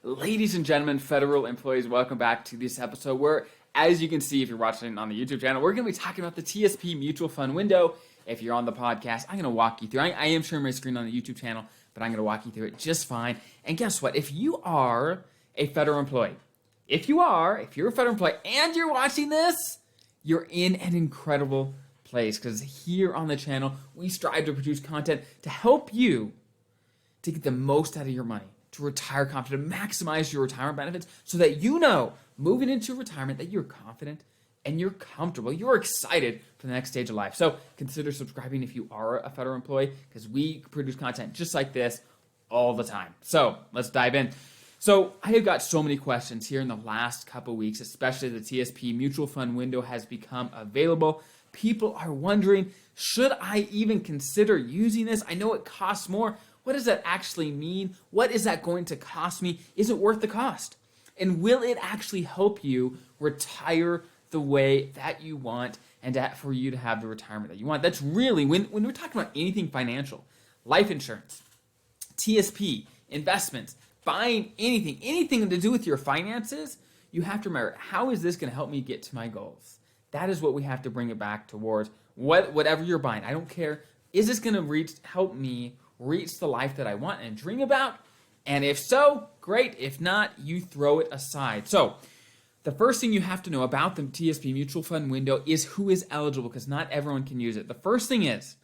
Ladies and gentlemen, federal employees, welcome back to this episode where, as you can see if you're watching on the YouTube channel, we're going to be talking about the TSP mutual fund window. If you're on the podcast, I'm going to walk you through. I am sharing my screen on the YouTube channel, but I'm going to walk you through it just fine. And guess what? If you are a federal employee, if you're a federal employee and you're watching this, you're in an incredible place, because here on the channel, we strive to produce content to help you to get the most out of your money, to retire confident, maximize your retirement benefits so that you know moving into retirement that you're confident and you're comfortable, you're excited for the next stage of life. So consider subscribing if you are a federal employee, because we produce content just like this all the time. So let's dive in. So I have got so many questions here in the last couple weeks, especially the TSP mutual fund window has become available. People are wondering, should I even consider using this? I know it costs more. What does that actually mean? What is that going to cost me? Is it worth the cost? And will it actually help you retire the way that you want and for you to have the retirement that you want? That's really, when we're talking about anything financial, life insurance, TSP, investments, buying anything to do with your finances, you have to remember, how is this going to help me get to my goals? That is what we have to bring it back towards. Whatever you're buying, I don't care. Is this going to help me reach the life that I want and dream about? And if so, great. If not, you throw it aside. So the first thing you have to know about the TSP mutual fund window is who is eligible, because not everyone can use it. The first thing is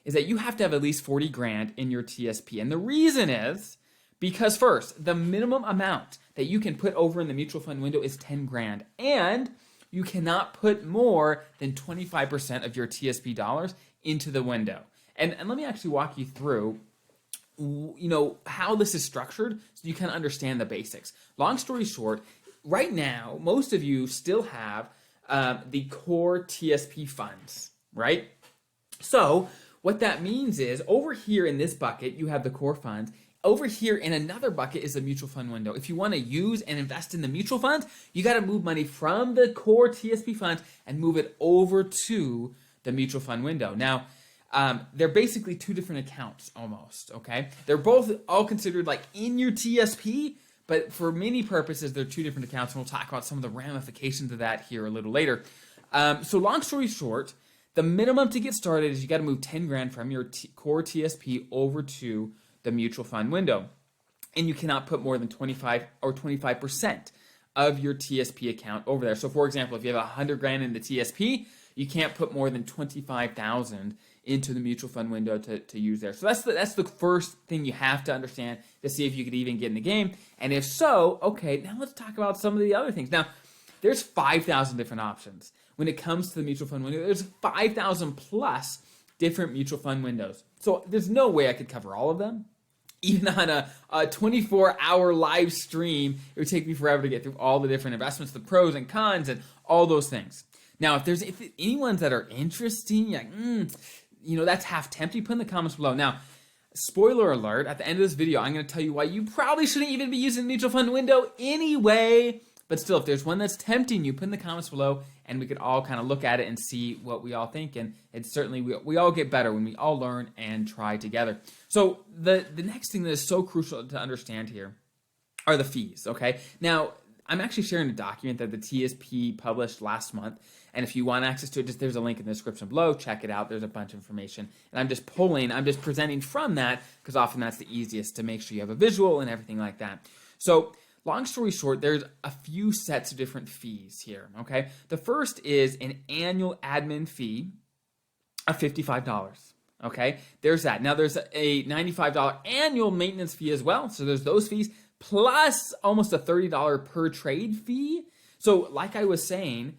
that you have to have at least 40 grand in your TSP. And the reason is because, first, the minimum amount that you can put over in the mutual fund window is 10 grand. And you cannot put more than 25% of your TSP dollars into the window. And let me actually walk you through, how this is structured so you can understand the basics. Long story short, right now, most of you still have the core TSP funds, right? So what that means is, over here in this bucket, you have the core funds. Over here in another bucket is the mutual fund window. If you want to use and invest in the mutual funds, you got to move money from the core TSP funds and move it over to the mutual fund window. Now, they're basically two different accounts almost, okay? They're both all considered like in your TSP, but for many purposes, they're two different accounts, and we'll talk about some of the ramifications of that here a little later. So long story short, the minimum to get started is you got to move 10 grand from your core TSP over to the mutual fund window. And you cannot put more than 25% of your TSP account over there. So for example, if you have 100 grand in the TSP, you can't put more than 25,000 into the mutual fund window to use there. So that's the first thing you have to understand to see if you could even get in the game. And if so, okay, now let's talk about some of the other things. Now, there's 5,000 different options. When it comes to the mutual fund window, there's 5,000 plus different mutual fund windows. So there's no way I could cover all of them. Even on a 24-hour live stream, it would take me forever to get through all the different investments, the pros and cons, and all those things. Now, if any ones that are interesting, like, that's half tempting, put in the comments below. Now, spoiler alert, at the end of this video, I'm going to tell you why you probably shouldn't even be using the mutual fund window anyway. But still, if there's one that's tempting you, put in the comments below, and we could all kind of look at it and see what we all think. And it's certainly, we all get better when we all learn and try together. So the next thing that is so crucial to understand here are the fees, okay? Now, I'm actually sharing a document that the TSP published last month. And if you want access to it, there's a link in the description below. Check it out. There's a bunch of information. And I'm just presenting from that, because often that's the easiest to make sure you have a visual and everything like that. So long story short, there's a few sets of different fees here, okay? The first is an annual admin fee of $55, okay? There's that. Now, there's a $95 annual maintenance fee as well, so there's those fees, plus almost a $30 per trade fee. So like I was saying,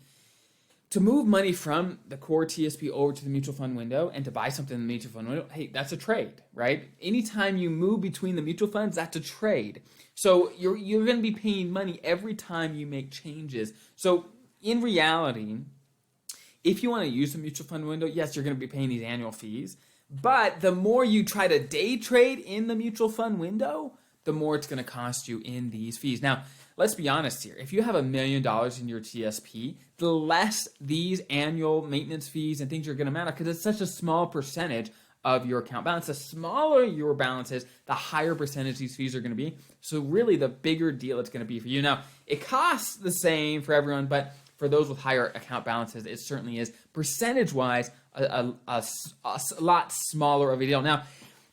to move money from the core TSP over to the mutual fund window and to buy something in the mutual fund window, hey, that's a trade, right? Anytime you move between the mutual funds, that's a trade. So you're going to be paying money every time you make changes. So in reality, if you want to use the mutual fund window, yes, you're going to be paying these annual fees. But the more you try to day trade in the mutual fund window, the more it's going to cost you in these fees. Now, let's be honest here. If you have $1 million in your TSP, the less these annual maintenance fees and things are going to matter, because it's such a small percentage of your account balance. The smaller your balance is, the higher percentage these fees are going to be. So really the bigger deal it's going to be for you. Now, it costs the same for everyone, but for those with higher account balances, it certainly is percentage-wise a lot smaller of a deal. Now,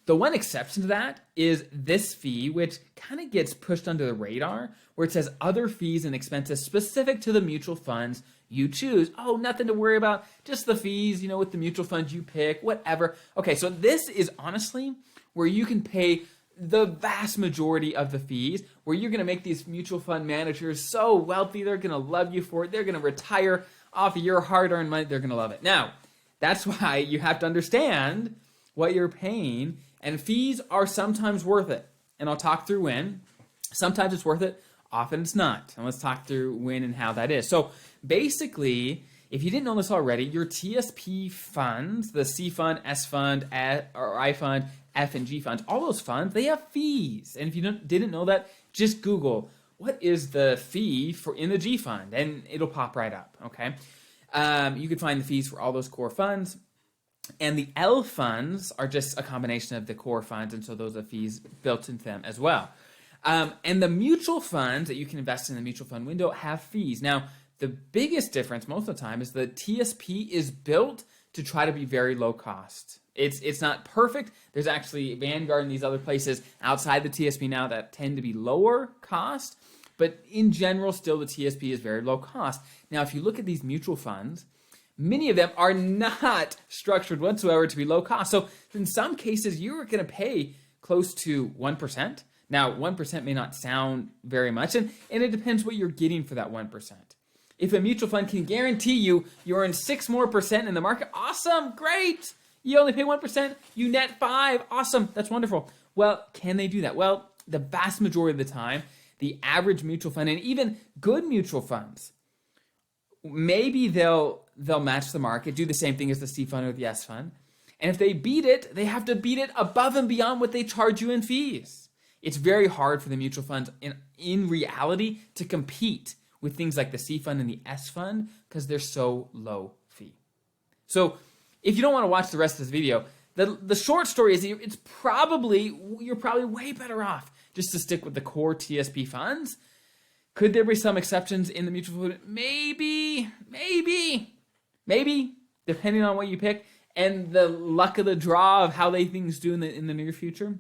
the one exception to that is this fee, which kind of gets pushed under the radar, where it says other fees and expenses specific to the mutual funds you choose. Oh, nothing to worry about, just the fees, with the mutual funds you pick, whatever. Okay, so this is honestly where you can pay the vast majority of the fees, where you're going to make these mutual fund managers so wealthy, they're going to love you for it. They're going to retire off of your hard-earned money. They're going to love it. Now, that's why you have to understand what you're paying, and fees are sometimes worth it. And I'll talk through when. Sometimes it's worth it, often it's not. And let's talk through when and how that is. So basically, if you didn't know this already, your TSP funds, the C fund, S fund, or I fund, F and G funds, all those funds, they have fees. And if you didn't know that, just Google, what is the fee for in the G fund? And it'll pop right up, okay? You can find the fees for all those core funds. And the L funds are just a combination of the core funds, and so those are fees built into them as well. And the mutual funds that you can invest in the mutual fund window have fees. Now, the biggest difference most of the time is the TSP is built to try to be very low cost. It's not perfect. There's actually Vanguard and these other places outside the TSP now that tend to be lower cost, but in general, still the TSP is very low cost. Now, if you look at these mutual funds, many of them are not structured whatsoever to be low cost. So in some cases, you're going to pay close to 1%. Now, 1% may not sound very much, and it depends what you're getting for that 1%. If a mutual fund can guarantee you earn 6% more in the market, awesome, great. You only pay 1%, you net 5%, awesome, that's wonderful. Well, can they do that? Well, the vast majority of the time, the average mutual fund, and even good mutual funds, maybe they'll match the market, do the same thing as the C fund or the S fund, and if they beat it, they have to beat it above and beyond what they charge you in fees. It's very hard for the mutual funds in reality to compete with things like the C fund and the S fund because they're so low fee. So if you don't want to watch the rest of this video, the short story is you're probably way better off just to stick with the core TSP funds. Could there be some exceptions in the mutual fund? Maybe, depending on what you pick and the luck of the draw of how things do in the near future.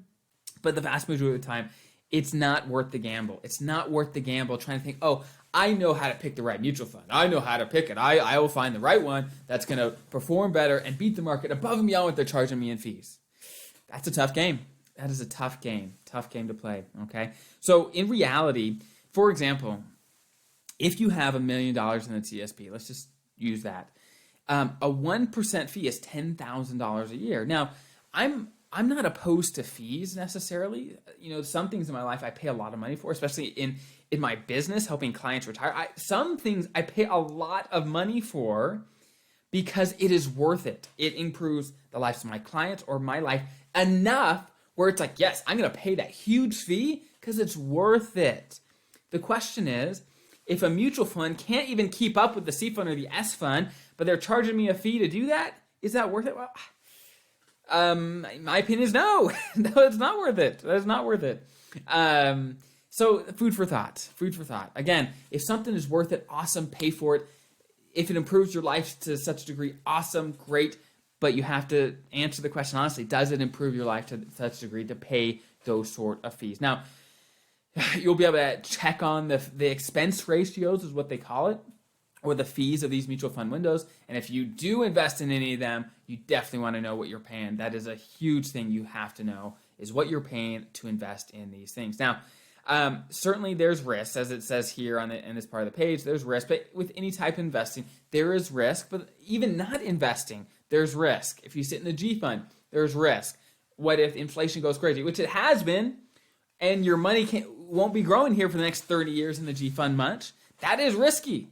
But the vast majority of the time, it's not worth the gamble. It's not worth the gamble trying to think, oh, I know how to pick the right mutual fund. I know how to pick it. I will find the right one that's going to perform better and beat the market above and beyond what they're charging me in fees. That's a tough game. That is a tough game to play, okay? So in reality, for example, if you have $1 million in the TSP, let's just use that. A 1% fee is $10,000 a year. Now, I'm not opposed to fees necessarily. Some things in my life I pay a lot of money for, especially in my business, helping clients retire. Some things I pay a lot of money for because it is worth it. It improves the lives of my clients or my life enough where it's like, yes, I'm going to pay that huge fee because it's worth it. The question is, if a mutual fund can't even keep up with the C fund or the S fund, but they're charging me a fee to do that, is that worth it? Well, my opinion is no. No, it's not worth it. That's not worth it. So food for thought. Again, if something is worth it, awesome, pay for it. If it improves your life to such a degree, awesome, great. But you have to answer the question honestly, does it improve your life to such a degree to pay those sort of fees? Now, you'll be able to check on the expense ratios is what they call it, or the fees of these mutual fund windows. And if you do invest in any of them, you definitely want to know what you're paying. That is a huge thing you have to know, is what you're paying to invest in these things. Now, certainly there's risk, as it says here in this part of the page, there's risk. But with any type of investing, there is risk. But even not investing, there's risk. If you sit in the G fund, there's risk. What if inflation goes crazy, which it has been, and your money won't be growing here for the next 30 years in the G fund much? That is risky.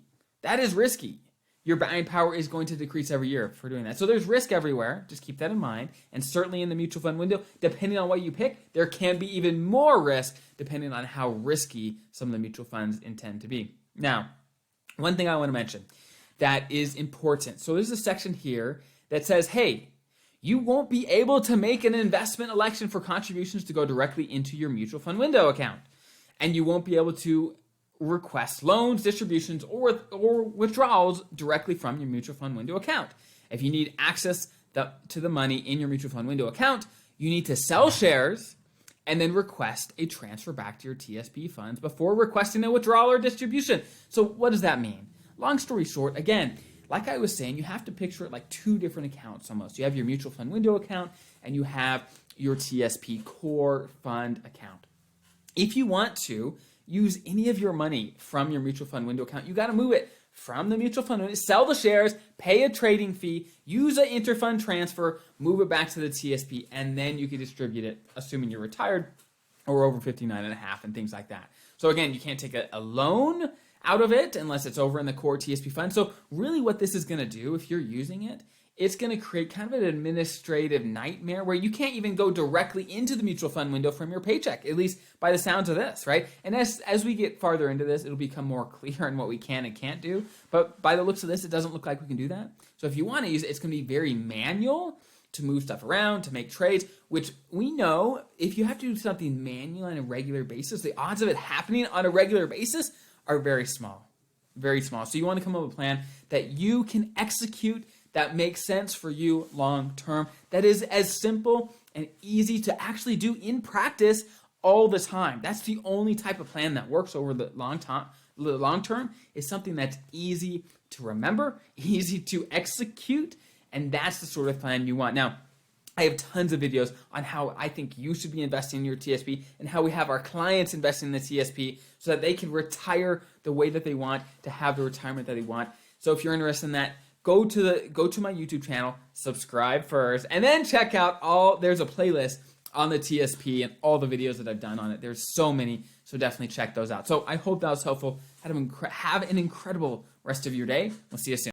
Your buying power is going to decrease every year for doing that. So there's risk everywhere. Just keep that in mind. And certainly in the mutual fund window, depending on what you pick, there can be even more risk depending on how risky some of the mutual funds intend to be. Now, one thing I want to mention that is important. So there's a section here that says, hey, you won't be able to make an investment election for contributions to go directly into your mutual fund window account. And you won't be able to request loans, distributions, or withdrawals directly from your mutual fund window account. If you need access to the money in your mutual fund window account, you need to sell shares and then request a transfer back to your TSP funds before requesting a withdrawal or distribution. So what does that mean? Long story short, again, like I was saying, you have to picture it like two different accounts almost. You have your mutual fund window account and you have your TSP core fund account. If you want to use any of your money from your mutual fund window account, you got to move it from the mutual fund window, sell the shares, pay a trading fee, use an interfund transfer, move it back to the TSP, and then you can distribute it, assuming you're retired or over 59 and a half and things like that. So again, you can't take a loan out of it unless it's over in the core TSP fund. So really what this is going to do, if you're using it, it's going to create kind of an administrative nightmare where you can't even go directly into the mutual fund window from your paycheck, at least by the sounds of this, right? And as we get farther into this, it'll become more clear on what we can and can't do. But by the looks of this, it doesn't look like we can do that. So if you want to use it, it's going to be very manual to move stuff around, to make trades, which we know if you have to do something manual on a regular basis, the odds of it happening on a regular basis are very small, very small. So you want to come up with a plan that you can execute that makes sense for you long term, that is as simple and easy to actually do in practice all the time. That's the only type of plan that works over the long term is something that's easy to remember, easy to execute, and that's the sort of plan you want. Now, I have tons of videos on how I think you should be investing in your TSP and how we have our clients investing in the TSP so that they can retire the way that they want, to have the retirement that they want. So if you're interested in that, go to my YouTube channel, subscribe first, and then check out there's a playlist on the TSP and all the videos that I've done on it. There's so many, so definitely check those out. So I hope that was helpful. Have an incredible rest of your day. We'll see you soon.